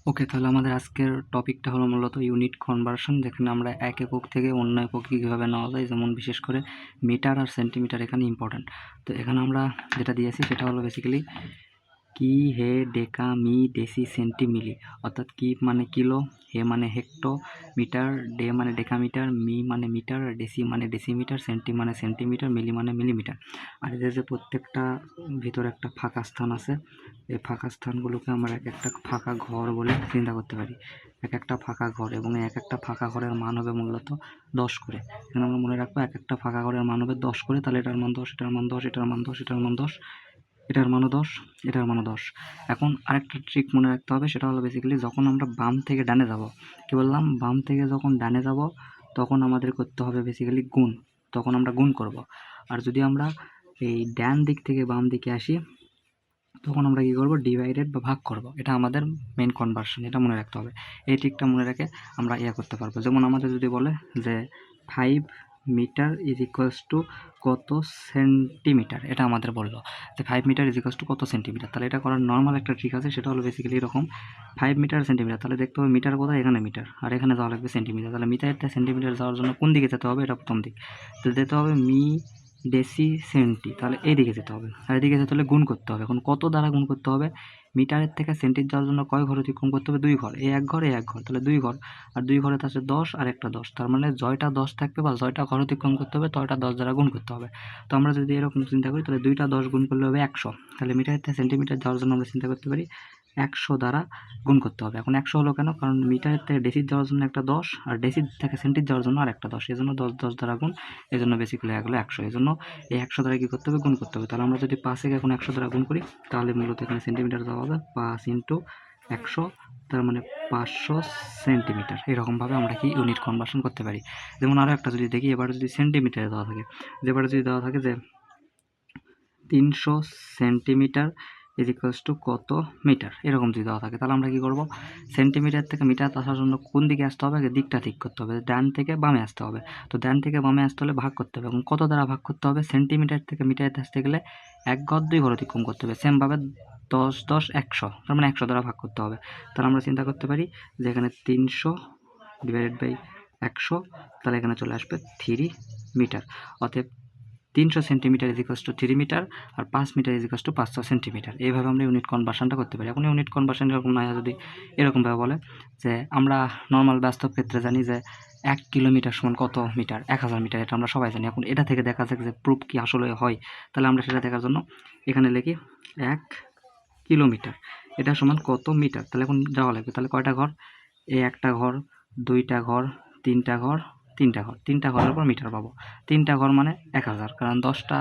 ওকে, তাহলে আমাদের আজকের টপিকটা হলো মূলত ইউনিট কনভার্সন, যেখানে আমরা এক একক থেকে অন্য একক কীভাবে নেওয়া যায়, যেমন বিশেষ করে মিটার আর সেন্টিমিটার এখানে ইম্পর্ট্যান্ট। তো এখানে আমরা যেটা দিয়েছি সেটা হলো বেসিক্যালি কি, হে, ডেকা, মি, ডেসি, সেন্টি, মিলি। অর্থাৎ কি মানে কিলো, হে মানে হেক্টো মিটার, ডে মানে ডেকামিটার, মি মানে মিটার, ডেসি মানে ডেসিমিটার, সেন্টি মানে সেন্টিমিটার, মিলি মানে মিলিমিটার। আর এদের যে প্রত্যেকটা ভিতরে একটা ফাঁকা স্থান আছে, এই ফাঁকা স্থানগুলোকে আমরা এক একটা ফাঁকা ঘর বলে চিন্তা করতে পারি। এক একটা ফাঁকা ঘর, এবং এক একটা ফাঁকা ঘরের মান হবে মূলত 10 করে। এখানে আমরা মনে রাখবো এক একটা ফাঁকা ঘরের মান হবে 10 করে। তাহলে এটার মান 10, এটার মান 10, এটার মান 10, এটার মান 10, এটার মানও 10, এটার মানও 10। এখন আরেকটা ট্রিক মনে রাখতে হবে, সেটা হলো বেসিক্যালি যখন আমরা বাম থেকে ডানে যাব, কী বললাম, বাম থেকে যখন ডানে যাব তখন আমাদের করতে হবে বেসিক্যালি গুণ। তখন আমরা গুণ করব। আর যদি আমরা এই ডান দিক থেকে বাম দিকে আসি তখন আমরা কী করব, ডিভাইডেড বা ভাগ করব। এটা আমাদের মেন কনভার্সন, এটা মনে রাখতে হবে। এই ট্রিকটা মনে রেখে আমরা করতে পারবো। যেমন আমাদের যদি বলে যে 5 মিটার ইজ ইকুয়ালস টু কত সেন্টিমিটার, এটা আমাদের বললো যে 5 মিটার ইজ ইকুয়ালস টু কত সেন্টিমিটার। তাহলে এটা করার নর্মাল একটা ট্রিক আছে, সেটা হলো বেসিক্যালি এরকম 5 মিটার সেন্টিমিটার। তাহলে দেখতে হবে মিটার কোথায়, এখানে মিটার, আর এখানে যাওয়া লাগবে সেন্টিমিটার। তাহলে মিটার থেকে সেন্টিমিটার যাওয়ার জন্য কোন দিকে যেতে হবে, এটা প্রথম দিক। তো যেতে হবে মি, ডেসি, সেন্টি, তাহলে এই দিকে যেতে হবে। আর এদিকে যেতে হলে গুণ করতে হবে। এখন কত দ্বারা গুণ করতে হবে, মিটারের থেকে সেন্টির যাওয়ার জন্য কয় ঘর অতিক্রম করতে হবে, 2 ঘর। এই এক ঘর, এই এক ঘর, তাহলে 2 ঘর। আর 2 ঘরে আছে 10 আর একটা 10, তার মানে জয়টা 10 থাকবে বা জয়টা ঘর অতিক্রম করতে হবে, তয়টা 10 দ্বারা গুণ করতে হবে। তো আমরা যদি এরকম চিন্তা করি, তাহলে 2টা 10 গুণ করলে হবে 100। তাহলে মিটারের থেকে সেন্টিমিটার যাওয়ার জন্য আমরা চিন্তা করতে পারি 100 দ্বারা গুণ করতে হবে। এখন 100 হলো কেন, কারণ মিটারের থেকে ডেসির যাওয়ার জন্য একটা 10, আর ডেসির থেকে সেন্টির যাওয়ার জন্য আর একটা 10, এই জন্য 10 10 দ্বারা গুণ, এই জন্য বেসিক্যালি এগুলো 100। এই জন্য এই 100 দ্বারা কী করতে হবে, গুণ করতে হবে। তাহলে আমরা যদি 5-কে এখন 100 দ্বারা গুণ করি, তাহলে মূলত এখানে সেন্টিমিটার দেওয়া হবে 5 ইন্টু 100, তার মানে 500 সেন্টিমিটার। এরকমভাবে আমরা কি ইউনিট কনভার্সন করতে পারি। যেমন আরও একটা যদি দেখি, এবার যদি সেন্টিমিটারে দেওয়া থাকে, যেবারে যদি দেওয়া থাকে যে 300 সেন্টিমিটার ইজ ইকুয়ালস টু কত মিটার, এরকম যদি দেওয়া থাকে, তাহলে আমরা কী করব, সেন্টিমিটার থেকে মিটার আসার জন্য কোন দিকে আসতে হবে, আগে দিকটা ঠিক করতে হবে, ডান থেকে বামে আসতে হবে। তো ডান থেকে বামে আসতে হলে ভাগ করতে হবে, এবং কত দ্বারা ভাগ করতে হবে, সেন্টিমিটার থেকে মিটারে আসতে গেলে 1 ঘর 2 ঘর অতিক্রম করতে হবে। সেমভাবে 10 10 100, তার মানে 100 দ্বারা ভাগ করতে হবে। তাহলে আমরা চিন্তা করতে পারি যে এখানে 300 ডিভাইডেড বাই 100, তাহলে এখানে চলে আসবে 3 মিটার। অতএব 300 centimetre is equals to 3 metre, আর 5 metre is equals to 500 centimetre. এইভাবে আমরা ইউনিট কনভার্সনটা করতে পারি। এখন ইউনিট কনভার্সন এরকম নয়, যদি এরকমভাবে বলে যে আমরা নর্মাল বাস্তব ক্ষেত্রে জানি যে 1 কিলোমিটার সমান কত মিটার, 1000 মিটার, এটা আমরা সবাই জানি। এখন এটা থেকে দেখা যাক যে প্রুফ কি আসলে হয়, তাহলে আমরা সেটা দেখার জন্য এখানে লিখি 1 কিলোমিটার এটা সমান কত মিটার। তাহলে এখন যাওয়া লাগবে, তাহলে কয়টা ঘর, এই একটা ঘর, 2টা ঘর, 3টা ঘর, 3টা ঘর, 3টা ঘরের পর মিটার পাবো। 3টা ঘর মানে 1000, কারণ 10টা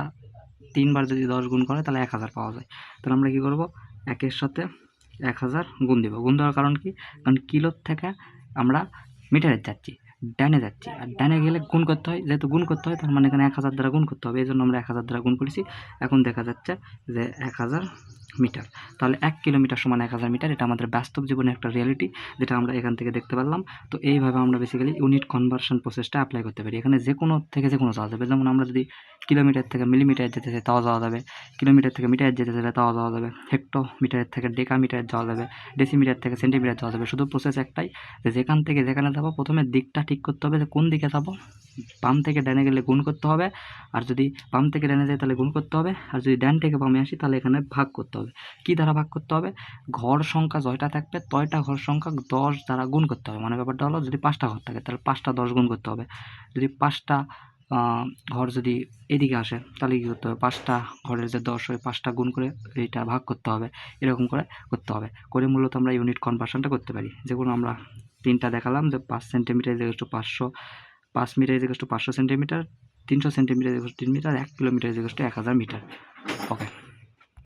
3 বার যদি 10 গুণ করে তাহলে 1000 পাওয়া যায়। তাহলে আমরা কী করব, 1-এর সাথে 1000 গুণ দেবো। গুণ দেওয়ার কারণ কি, কারণ কিলোর থেকে আমরা মিটারে যাচ্ছি, ডানে যাচ্ছি, আর ডানে গেলে গুণ করতে হয়, যেহেতু গুণ করতে হয় তার মানে এখানে 1000 দ্বারা গুণ করতে হবে, এই জন্য আমরা 1000 দ্বারা গুণ করেছি। এখন দেখা যাচ্ছে যে 1000 মিটার। তাহলে 1 কিলোমিটার সমান 1000 মিটার, এটা আমাদের বাস্তব জীবনের একটা রিয়ালিটি, যেটা আমরা এখান থেকে দেখতে পারলাম। তো এইভাবে আমরা বেসিক্যালি ইউনিট কনভার্সন প্রসেসটা অ্যাপ্লাই করতে পারি। এখানে যে কোনো থেকে যে কোনো যাওয়া যাবে। যেমন আমরা যদি কিলোমিটার থেকে মিলিমিটার যেতে চাই তাও যাওয়া যাবে, কিলোমিটার থেকে মিটার যেতে চাইলে তাও যাওয়া যাবে, হেক্টোমিটারের থেকে ডেকামিটার যাওয়া যাবে, ডেসিমিটার থেকে সেন্টিমিটার যাওয়া যাবে। শুধু প্রসেস একটাই, যে যেখান থেকে যেখানে যাবো প্রথমে দিকটা ঠিক করতে হবে যে কোন দিকে যাব। বাম থেকে ডানে গেলে গুণ করতে হবে, আর যদি বাম থেকে ডানে যাই তাহলে গুণ করতে হবে, আর যদি ডান থেকে বামে আসি তাহলে এখানে ভাগ করতে হবে। কী দ্বারা ভাগ করতে হবে, ঘর সংখ্যা জয়টা থাকবে তয়টা ঘর সংখ্যা 10 দ্বারা গুণ করতে হবে। মানে ব্যাপারটা হলো, যদি 5টা ঘর থাকে তাহলে 5টা 10 গুণ করতে হবে। যদি 5টা ঘর যদি এদিকে আসে তাহলে কী করতে হবে, 5টা ঘরের যে 10 হয় 5টা গুণ করে এইটা ভাগ করতে হবে। এরকম করে করতে হবে, করে মূলত আমরা ইউনিট কনভার্সনটা করতে পারি। যেগুলো আমরা 3টা দেখালাম, যে 5 centimetre is equal to 500, 5 metre is equal to 500 centimetre, 300 centimetre is equal to 3 metre, 1 kilometre is equal to 1000 metre. Okay.